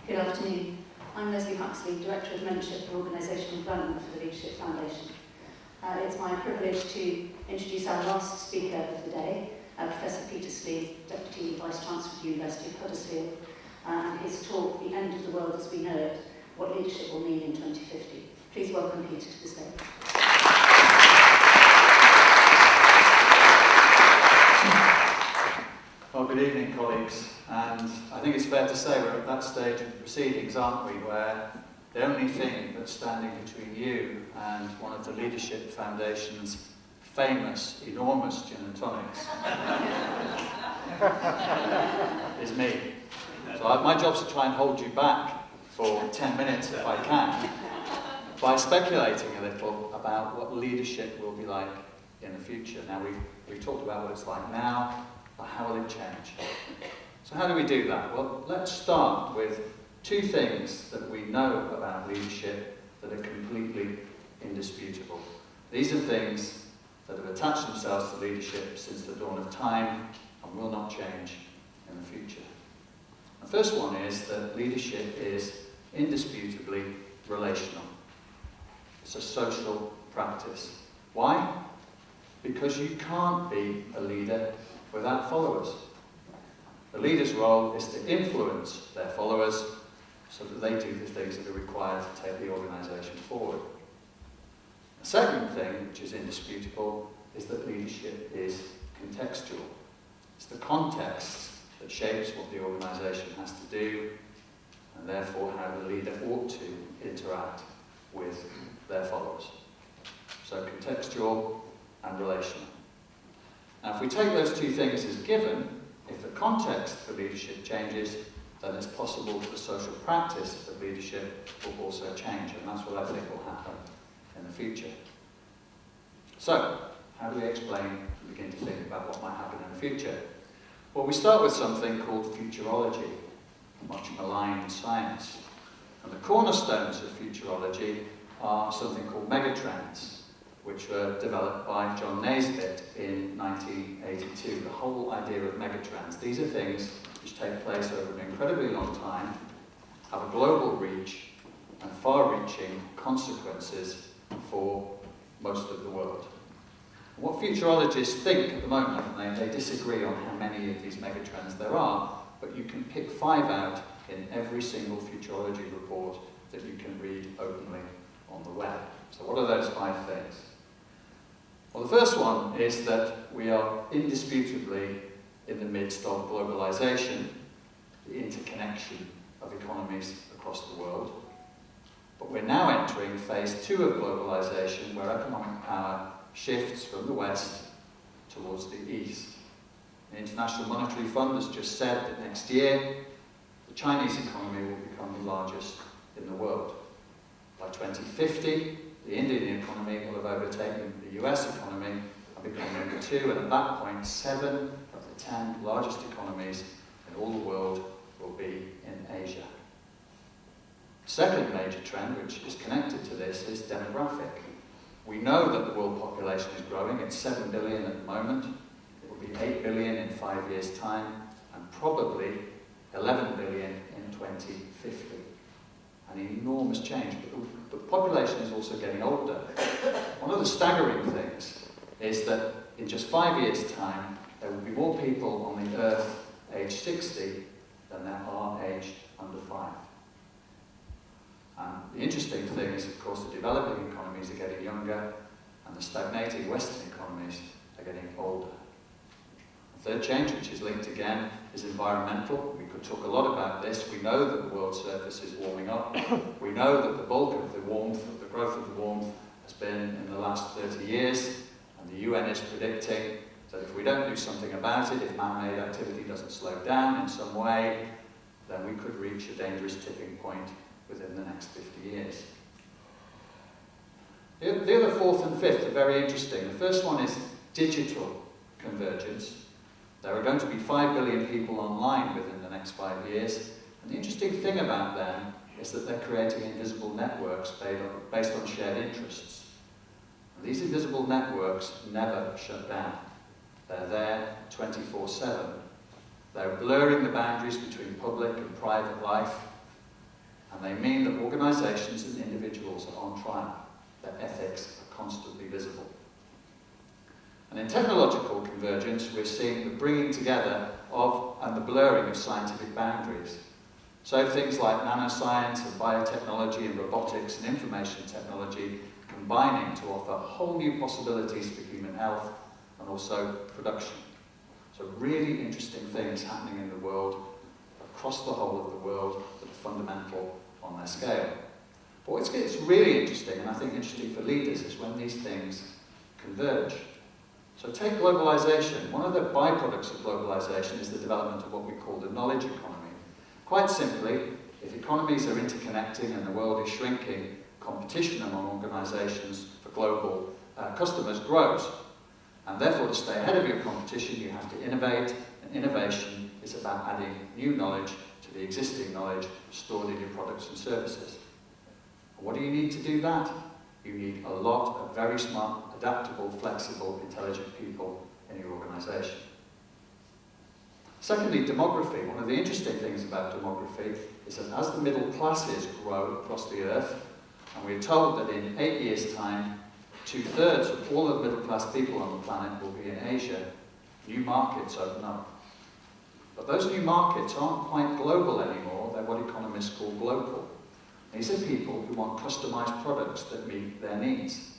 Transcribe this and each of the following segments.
Good afternoon. I'm Leslie Huxley, Director of Mentorship and Organisational Development for the Leadership Foundation. It's my privilege to introduce our last speaker of the day, Professor Peter Slee, Deputy Vice-Chancellor of the University of Huddersfield, and his talk, The End of the World as We Know It, What Leadership Will Mean in 2050. Please welcome Peter to the stage. Well, good evening, colleagues, and I think it's fair to say we're at that stage of the proceedings, aren't we, where the only thing that's standing between you and one of the Leadership Foundation's famous, enormous gin and tonics is me. So my job's to try and hold you back for 10 minutes if I can, by speculating a little about what leadership will be like in the future. Now, we've talked about what it's like now, but how will it change? So how do we do that? Well, let's start with two things that we know about leadership that are completely indisputable. These are things that have attached themselves to leadership since the dawn of time and will not change in the future. The first one is that leadership is indisputably relational. It's a social practice. Why? Because you can't be a leader without followers. The leader's role is to influence their followers so that they do the things that are required to take the organisation forward. The second thing, which is indisputable, is that leadership is contextual. It's the context that shapes what the organisation has to do, and therefore how the leader ought to interact with their followers. So contextual and relational. Now, if we take those two things as given, if the context for leadership changes, then it's possible that the social practice of leadership will also change, and that's what I think will happen in the future. So, how do we begin to think about what might happen in the future? Well, we start with something called futurology, much maligned science. And the cornerstones of futurology are something called megatrends, which were developed by John Naisbitt in 1982. The whole idea of megatrends. These are things which take place over an incredibly long time, have a global reach, and far-reaching consequences for most of the world. What futurologists think at the moment, and they disagree on how many of these megatrends there are, but you can pick 5 out in every single futurology report that you can read openly on the web. So what are those 5 things? Well, the first one is that we are indisputably in the midst of globalization, the interconnection of economies across the world. But we're now entering phase 2 of globalization, where economic power shifts from the West towards the East. The International Monetary Fund has just said that next year, the Chinese economy will become the largest in the world. By 2050, the Indian economy will have overtaken the US economy and become number 2, and at that point, 7 of the 10 largest economies in all the world will be in Asia. Second major trend, which is connected to this, is demographic. We know that the world population is growing. It's 7 billion at the moment. It will be 8 billion in 5 years' time, and probably 11 billion in 2050. An enormous change, but the population is also getting older. One of the staggering things is that in just 5 years' time, there will be more people on the Earth aged 60 than there are aged under 5. And the interesting thing is, of course, the developing economies are getting younger, and the stagnating Western economies are getting older. The third change, which is linked again, is environmental. We could talk a lot about this. We know that the world's surface is warming up. We know that the bulk of the growth of the warmth has been in the last 30 years, and the UN is predicting that if we don't do something about it, if man-made activity doesn't slow down in some way, then we could reach a dangerous tipping point within the next 50 years. The other fourth and fifth are very interesting. The first one is digital convergence. There are going to be 5 billion people online within the next 5 years, and the interesting thing about them is that they're creating invisible networks based on shared interests. And these invisible networks never shut down. They're there 24/7. They're blurring the boundaries between public and private life. and they mean that organisations and individuals are on trial. Their ethics are constantly visible. And in technological convergence, we're seeing the bringing together of and the blurring of scientific boundaries. So things like nanoscience and biotechnology and robotics and information technology combining to offer whole new possibilities for human health and also production. So really interesting things happening in the world, across the whole of the world, that are fundamental on their scale. But what gets really interesting, and I think interesting for leaders, is when these things converge. So take globalization. One of the byproducts of globalization is the development of what we call the knowledge economy. Quite simply, if economies are interconnecting and the world is shrinking, competition among organizations for global customers grows. And therefore, to stay ahead of your competition, you have to innovate, and innovation is about adding new knowledge to the existing knowledge stored in your products and services. And what do you need to do that? You need a lot of very smart, adaptable, flexible, intelligent people in your organization. Secondly, demography. One of the interesting things about demography is that as the middle classes grow across the earth, and we're told that in 8 years' time, 2/3 of all the middle class people on the planet will be in Asia, new markets open up. But those new markets aren't quite global anymore, they're what economists call local. These are people who want customized products that meet their needs.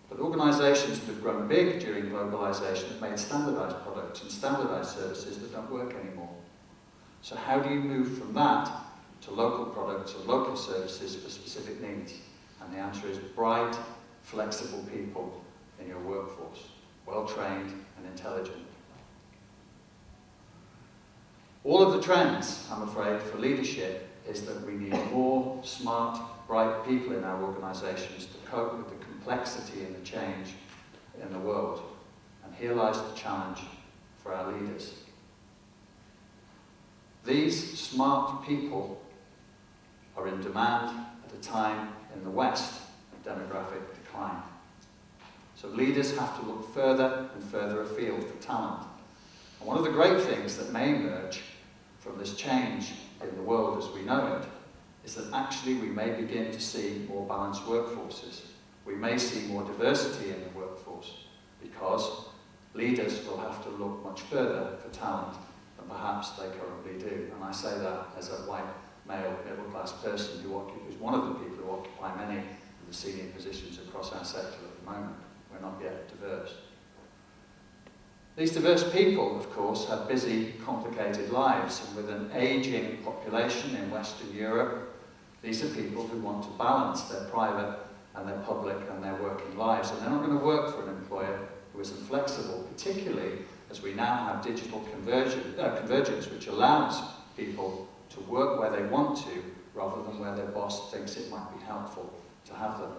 But organizations that have grown big during globalization have made standardized products and standardized services that don't work anymore. So how do you move from that to local products or local services for specific needs? And the answer is bright, flexible people in your workforce, well-trained and intelligent. All of the trends, I'm afraid, for leadership is that we need more smart, bright people in our organizations to cope with the complexity and the change in the world. And here lies the challenge for our leaders. These smart people are in demand at a time in the West of demographic decline. So leaders have to look further and further afield for talent. And one of the great things that may emerge from this change in the world as we know it is that actually we may begin to see more balanced workforces. We may see more diversity in the workforce because leaders will have to look much further for talent than perhaps they currently do. And I say that as a white, male, middle-class person who's one of the people who occupy many of the senior positions across our sector at the moment. We're not yet diverse. These diverse people, of course, have busy, complicated lives, and with an ageing population in Western Europe, these are people who want to balance their private and their public and their working lives, and they're not going to work for an employer who isn't flexible, particularly as we now have digital convergence, which allows people to work where they want to, rather than where their boss thinks it might be helpful to have them.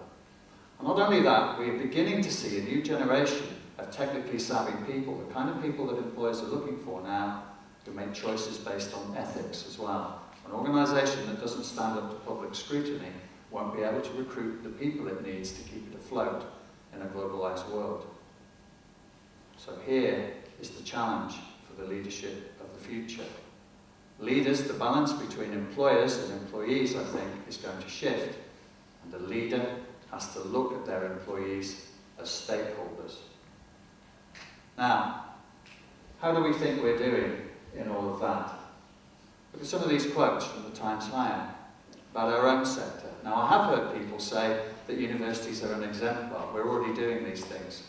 And not only that, we're beginning to see a new generation of technically savvy people, the kind of people that employers are looking for now, who make choices based on ethics as well. An organisation that doesn't stand up to public scrutiny won't be able to recruit the people it needs to keep it afloat in a globalised world. So here is the challenge for the leadership of the future. Leaders, the balance between employers and employees, I think, is going to shift, and the leader has to look at their employees as stakeholders. Now, how do we think we're doing in all of that? Look at some of these quotes from the Times Higher about our own sector. Now, I have heard people say that universities are an exemplar. We're already doing these things.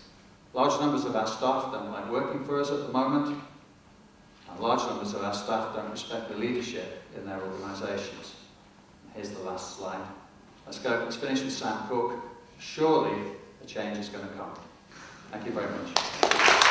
Large numbers of our staff don't like working for us at the moment, and large numbers of our staff don't respect the leadership in their organisations. Here's the last slide. Let's go. Let's finish with Sam Cooke. Surely a change is going to come. Thank you very much.